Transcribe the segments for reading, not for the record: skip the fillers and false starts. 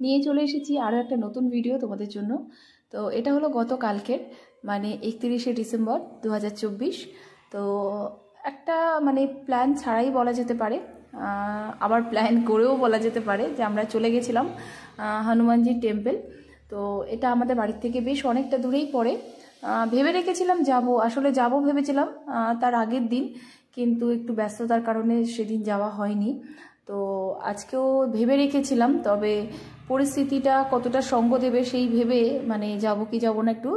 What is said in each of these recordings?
নিয়ে চলে এসেছি আরও একটা নতুন ভিডিও তোমাদের জন্য। তো এটা হলো গতকালকের, মানে 31শে ডিসেম্বর 2024। তো একটা মানে প্ল্যান ছাড়াই বলা যেতে পারে, আবার প্ল্যান করেও বলা যেতে পারে যে আমরা চলে গেছিলাম হনুমানজির টেম্পল। তো এটা আমাদের বাড়ির থেকে বেশ অনেকটা দূরেই পড়ে। ভেবে রেখেছিলাম আসলে যাব ভেবেছিলাম তার আগের দিন, কিন্তু একটু ব্যস্ততার কারণে সেদিন যাওয়া হয়নি। তো আজকেও ভেবে রেখেছিলাম, তবে পরিস্থিতিটা কতটা সঙ্গ দেবে সেই ভেবে মানে যাব কি যাব না একটু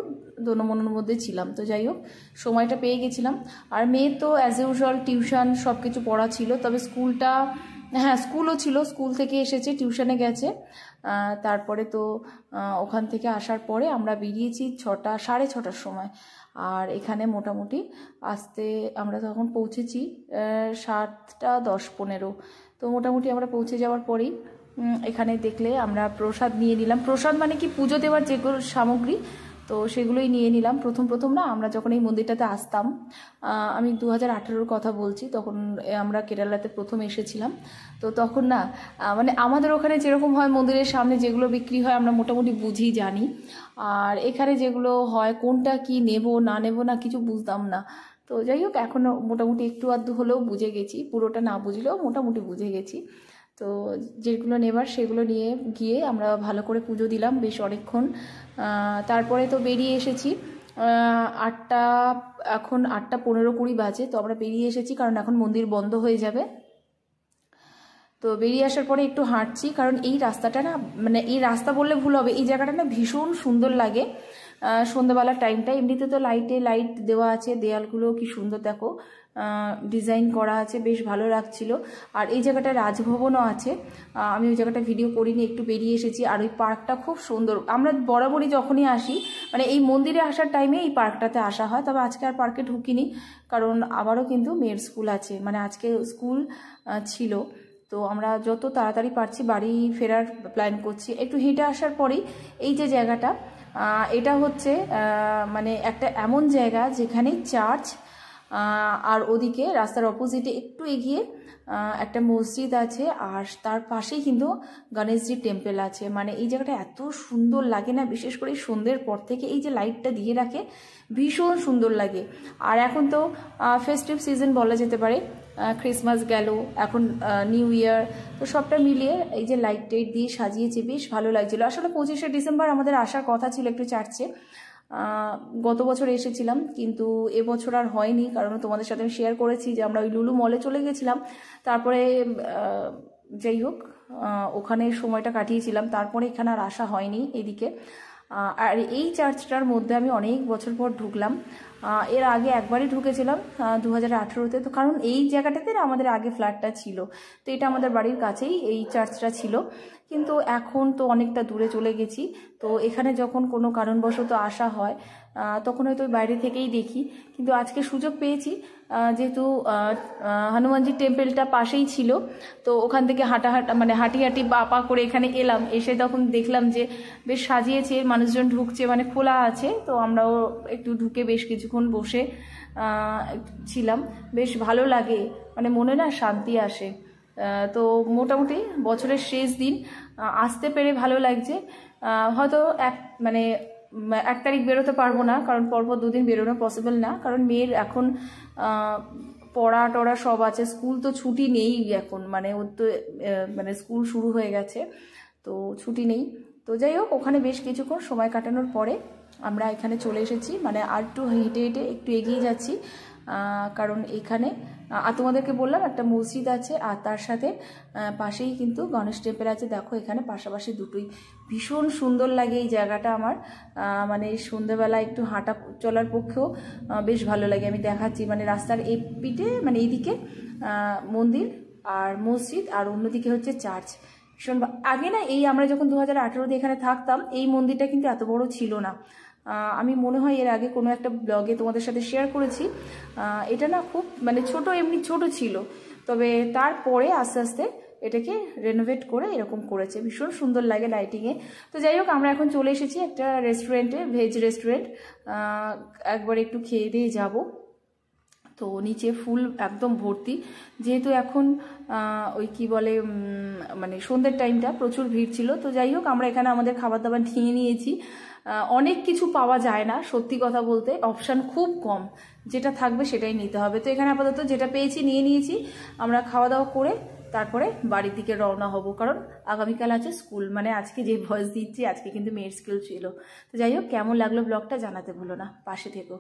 দোনমনের মধ্যে ছিলাম। তো যাই হোক, সময়টা পেয়ে গেছিলাম। আর মেয়ে তো অ্যাজ ইউজুয়াল টিউশন সব কিছু পড়া ছিল, তবে স্কুলও ছিল, স্কুল থেকে এসেছে, টিউশনে গেছে। তারপরে তো ওখান থেকে আসার পরে আমরা বেরিয়েছি 6:30টার সময়। আর এখানে মোটামুটি আসতে আমরা তখন পৌঁছেছি 7:10-15। তো মোটামুটি আমরা পৌঁছে যাওয়ার পরেই এখানে দেখলে আমরা প্রসাদ নিয়ে নিলাম। প্রসাদ মানে কি, পুজো দেওয়ার যেগুলো সামগ্রী, তো সেগুলোই নিয়ে নিলাম। প্রথম না, আমরা যখন এই মন্দিরটাতে আসতাম, আমি 2018-র কথা বলছি, তখন আমরা কেরালাতে প্রথম এসেছিলাম। তো তখন না মানে আমাদের ওখানে যেরকম হয়, মন্দিরের সামনে যেগুলো বিক্রি হয় আমরা মোটামুটি বুঝি জানি, আর এখানে যেগুলো হয় কোনটা কি নেব না নেব না কিছু বুঝতাম না। তো যাই হোক, এখনও মোটামুটি একটু আধটু হলেও বুঝে গেছি, পুরোটা না বুঝলেও মোটামুটি বুঝে গেছি। তো যেগুলো নেবার সেগুলো নিয়ে গিয়ে আমরা ভালো করে পুজো দিলাম বেশ অনেকক্ষণ। তারপরে তো বেরিয়ে এসেছি 8টা, এখন 8:15-20 বাজে। তো আমরা বেরিয়ে এসেছি কারণ এখন মন্দির বন্ধ হয়ে যাবে। তো বেরিয়ে আসার পরে একটু হাঁটছি, কারণ এই রাস্তাটা না, মানে এই রাস্তা বললে ভুল হবে, এই জায়গাটা না ভীষণ সুন্দর লাগে সন্ধ্যাবেলার টাইমটা। এমনিতে তো লাইট দেওয়া আছে, দেয়ালগুলো কি সুন্দর দেখো, ডিজাইন করা আছে, বেশ ভালো লাগছিল। আর এই জায়গাটা রাজভবনও আছে। আমি ওই জায়গাটা ভিডিও করিনি, একটু বেরিয়ে এসেছি। আর ওই পার্কটা খুব সুন্দর। আমরা বরাবরই যখনই আসি, মানে এই মন্দিরে আসার টাইমে এই পার্কটাতে আসা হয়, তবে আজকে আর পার্কে ঢুকিনি, কারণ আবারও কিন্তু মেয়ের স্কুল আছে, মানে আজকে স্কুল ছিল। তো আমরা যত তাড়াতাড়ি পারছি বাড়ি ফেরার প্ল্যান করছি। একটু হেঁটে আসার পরেই এই যে জায়গাটা, এটা হচ্ছে মানে একটা এমন জায়গা যেখানে চার্চ, আর ওদিকে রাস্তার অপোজিটে একটু এগিয়ে একটা মসজিদ আছে, আর তার পাশেই কিন্তু গণেশজির টেম্পল আছে। মানে এই জায়গাটা এত সুন্দর লাগে না, বিশেষ করে সন্ধ্যের পর থেকে এই যে লাইটটা দিয়ে রাখে, ভীষণ সুন্দর লাগে। আর এখন তো ফেস্টিভ সিজন বলা যেতে পারে, ক্রিসমাস গেল, এখন নিউ ইয়ার, তো সবটা মিলিয়ে এই যে লাইট টাইট দিয়ে সাজিয়েছে, বেশ ভালো লাগছিল। আসলে 25শে ডিসেম্বর আমাদের আসার কথা ছিল একটু চার্চে, গত বছর এসেছিলাম, কিন্তু এবছর আর হয়নি, কারণ তোমাদের সাথে আমি শেয়ার করেছি যে আমরা ওই লুলু মলে চলে গেছিলাম। তারপরে যাই হোক, ওখানে সময়টা কাটিয়েছিলাম, তারপরে এখানে আর আসা হয়নি এদিকে। আর এই চার্চটার মধ্যে আমি অনেক বছর পর ঢুকলাম। এর আগে একবারই ঢুকেছিলাম 2018-তে। তো কারণ এই জায়গাটাতে আমাদের আগে ফ্ল্যাটটা ছিল, তো এটা আমাদের বাড়ির কাছেই এই চার্চটা ছিল, কিন্তু এখন তো অনেকটা দূরে চলে গেছি। তো এখানে যখন কোনো কারণবশত আসা হয় তখন হয়তো বাইরে থেকেই দেখি, কিন্তু আজকে সুযোগ পেয়েছি, যেহেতু হনুমানজির টেম্পলটা পাশেই ছিল, তো ওখান থেকে হাঁটি পা করে এখানে এলাম। এসে তখন দেখলাম যে বেশ সাজিয়েছে, মানুষজন ঢুকছে, মানে খোলা আছে। তো আমরাও একটু ঢুকে বেশ কিছুক্ষণ বসে ছিলাম, বেশ ভালো লাগে, মানে মনে না শান্তি আসে। তো মোটামুটি বছরের শেষ দিন আসতে পেরে ভালো লাগছে। হয়তো 1 তারিখ বেরোতে পারবো না, কারণ পরপর 2 দিন বেরোনো পসিবল না, কারণ মেয়ের এখন পড়া টড়া সব আছে, স্কুল তো ছুটি নেই এখন, মানে ওর তো মানে স্কুল শুরু হয়ে গেছে, তো ছুটি নেই। তো যাই হোক, ওখানে বেশ কিছুক্ষণ সময় কাটানোর পরে আমরা এখানে চলে এসেছি, মানে আর একটু হেঁটে একটু এগিয়ে যাচ্ছি, কারণ এখানে আর তোমাদেরকে বললাম একটা মসজিদ আছে, আর তার সাথে পাশেই কিন্তু গণেশ টেম্পল আছে। দেখো এখানে পাশাপাশি দুটোই, ভীষণ সুন্দর লাগে এই জায়গাটা আমার। মানে সন্ধ্যেবেলা একটু হাঁটা চলার পক্ষেও বেশ ভালো লাগে। আমি দেখাচ্ছি, মানে রাস্তার এই পিঠে, মানে এইদিকে মন্দির আর মসজিদ, আর অন্যদিকে হচ্ছে চার্চ। ভীষণ আগে না, এই আমরা যখন 2018-তে এখানে থাকতাম, এই মন্দিরটা কিন্তু এত বড় ছিল না। আমি মনে হয় এর আগে কোনো একটা ব্লগে তোমাদের সাথে শেয়ার করেছি। এটা না খুব মানে এমনি ছোট ছিল, তবে তারপরে আস্তে আস্তে এটাকে রেনোভেট করে এরকম করেছে, ভীষণ সুন্দর লাগে লাইটিংয়ে। তো যাই হোক, আমরা এখন চলে এসেছি একটা রেস্টুরেন্টে, ভেজ রেস্টুরেন্ট, একবার একটু খেয়ে দিয়ে যাবো। তো নিচে ফুল একদম ভর্তি, যেহেতু এখন ওই কি বলে মানে সন্ধ্যের টাইমটা প্রচুর ভিড় ছিল। তো যাই হোক, আমরা এখানে আমাদের খাবার দাবার নিয়ে নিয়েছি। অনেক কিছু পাওয়া যায় না, সত্যি কথা বলতে অপশান খুব কম, যেটা থাকবে সেটাই নিতে হবে। তো এখানে আপাতত যেটা পেয়েছি নিয়ে নিয়েছি। আমরা খাওয়া দাওয়া করে তারপরে বাড়ির দিকে রওনা হব, কারণ আগামীকাল আছে স্কুল। মানে আজকে যে ভয়েস দিচ্ছি, আজকে কিন্তু মেয়ের স্কুল ছিল। তো যাই হোক, কেমন লাগলো ব্লগটা জানাতে ভুলো না, পাশে থেকো।